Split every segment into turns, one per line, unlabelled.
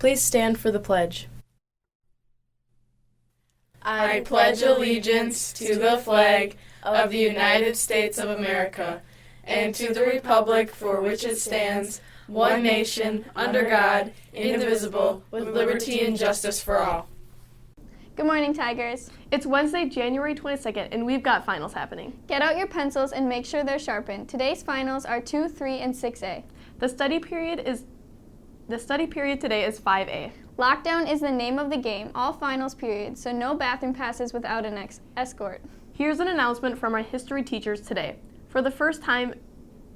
Please stand for the pledge.
I pledge allegiance to the flag of the United States of America and to the republic for which it stands, one nation, under God, indivisible, with liberty and justice for all.
Good morning, Tigers.
It's Wednesday, January 22nd, and we've got finals happening.
Get out your pencils and make sure they're sharpened. Today's finals are 2, 3, and 6A.
The study period today is 5A.
Lockdown is the name of the game, all finals periods, so no bathroom passes without an escort.
Here's an announcement from our history teachers today. For the first time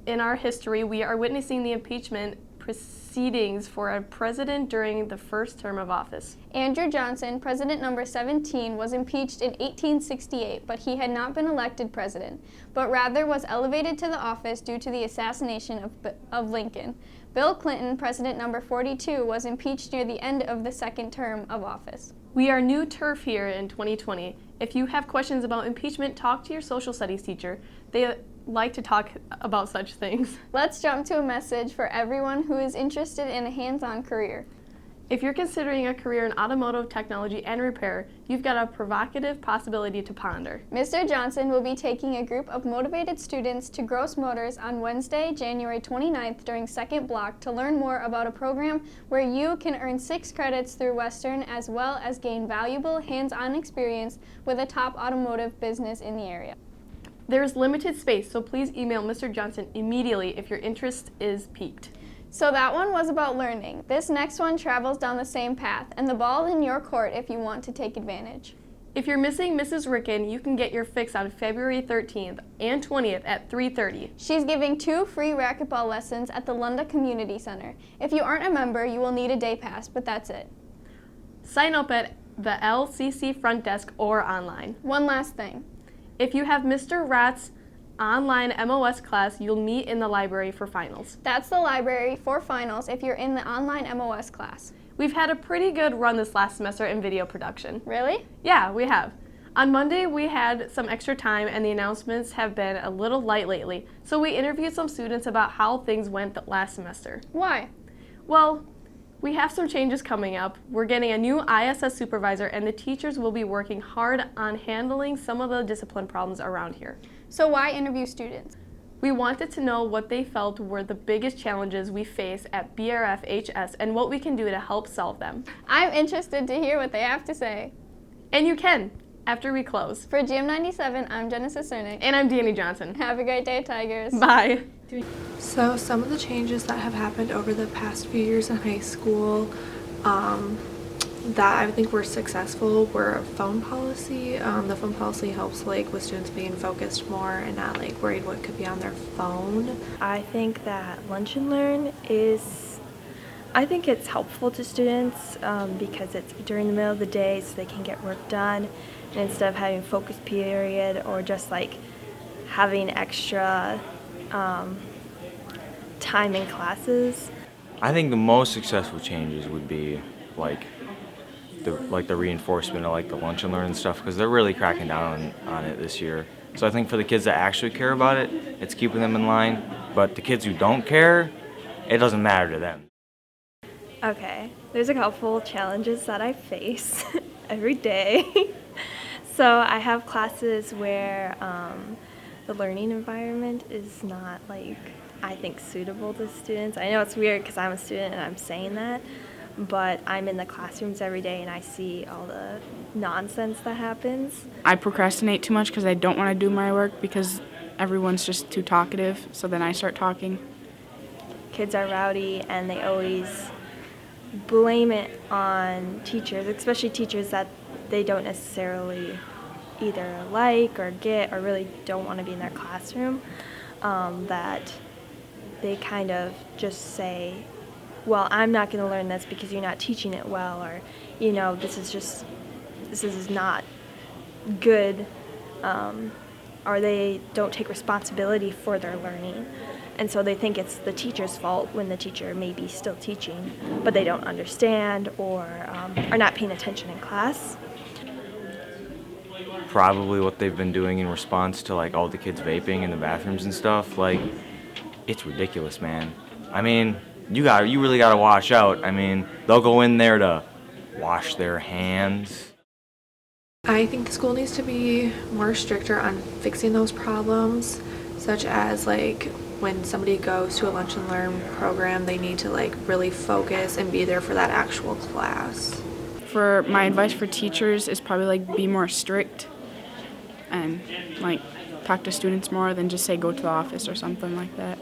in our history, we are witnessing the impeachment proceedings for a president during the first term of office.
Andrew Johnson, president number 17, was impeached in 1868, but he had not been elected president, but rather was elevated to the office due to the assassination of Lincoln. Bill Clinton, president number 42, was impeached near the end of the second term of office.
We are new turf here in 2020. If you have questions about impeachment, talk to your social studies teacher. They like to talk about such things.
Let's jump to a message for everyone who is interested in a hands-on career.
If you're considering a career in automotive technology and repair, you've got a provocative possibility to ponder.
Mr. Johnson will be taking a group of motivated students to Gross Motors on Wednesday, January 29th during second block to learn more about a program where you can earn 6 credits through Western as well as gain valuable hands-on experience with a top automotive business in the area.
There's limited space, so please email Mr. Johnson immediately if your interest is piqued.
So that one was about learning. This next one travels down the same path, and the ball in your court if you want to take advantage.
If you're missing Mrs. Ricken, you can get your fix on February 13th and 20th at 3:30.
She's giving 2 free racquetball lessons at the Lunda Community Center. If you aren't a member, you will need a day pass, but that's it.
Sign up at the LCC front desk or online.
One last thing.
If you have Mr. Rat's online MOS class, you'll meet in the library for finals.
That's the library for finals if you're in the online MOS class.
We've had a pretty good run this last semester in video production.
Really?
Yeah, we have. On Monday, we had some extra time and the announcements have been a little light lately, so we interviewed some students about how things went last semester.
Why?
Well, we have some changes coming up. We're getting a new ISS supervisor and the teachers will be working hard on handling some of the discipline problems around here.
So why interview students?
We wanted to know what they felt were the biggest challenges we face at BRF-HS and what we can do to help solve them.
I'm interested to hear what they have to say.
And you can, after we close.
For GM97, I'm Genesis Cernick.
And I'm DANI Johnson.
Have a great day, Tigers.
Bye.
So some of the changes that have happened over the past few years in high school that I think were successful were phone policy. The phone policy helps with students being focused more and not worried what could be on their phone.
I think that Lunch and Learn I think it's helpful to students because it's during the middle of the day so they can get work done, and instead of having a focus period or just having extra time in classes.
I think the most successful changes would be the reinforcement of the lunch and learn and stuff, because they're really cracking down on it this year. So I think for the kids that actually care about it, it's keeping them in line. But the kids who don't care, it doesn't matter to them.
Okay, there's a couple challenges that I face every day. So I have classes where the learning environment is not I think suitable to students. I know it's weird because I'm a student and I'm saying that, but I'm in the classrooms every day and I see all the nonsense that happens.
I procrastinate too much because I don't want to do my work because everyone's just too talkative, so then I start talking.
Kids are rowdy and they always blame it on teachers, especially teachers that they don't necessarily either like or get or really don't want to be in their classroom, that they kind of just say, well, I'm not going to learn this because you're not teaching it well, or, this is not good, or they don't take responsibility for their learning. And so they think it's the teacher's fault when the teacher may be still teaching, but they don't understand or are not paying attention in class.
Probably what they've been doing in response to all the kids vaping in the bathrooms and stuff, it's ridiculous, man. I mean, you really gotta watch out. I mean, they'll go in there to wash their hands.
I think the school needs to be more stricter on fixing those problems, such as like when somebody goes to a lunch and learn program, they need to like really focus and be there for that actual class.
For my advice for teachers is probably like be more strict and like talk to students more than just say go to the office or something like that.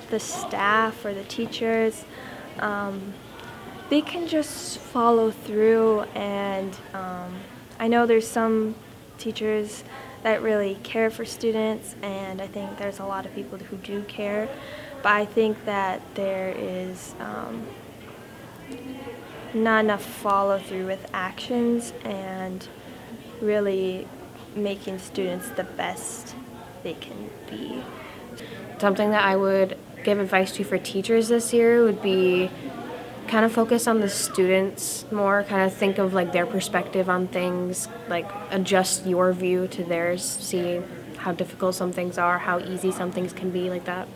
The staff or the teachers, they can just follow through, and I know there's some teachers that really care for students, and I think there's a lot of people who do care, but I think that there is not enough follow through with actions and really making students the best they can be.
Something that I would give advice to for teachers this year would be kind of focus on the students more, kind of think of like their perspective on things, like adjust your view to theirs, see how difficult some things are, how easy some things can be, like that.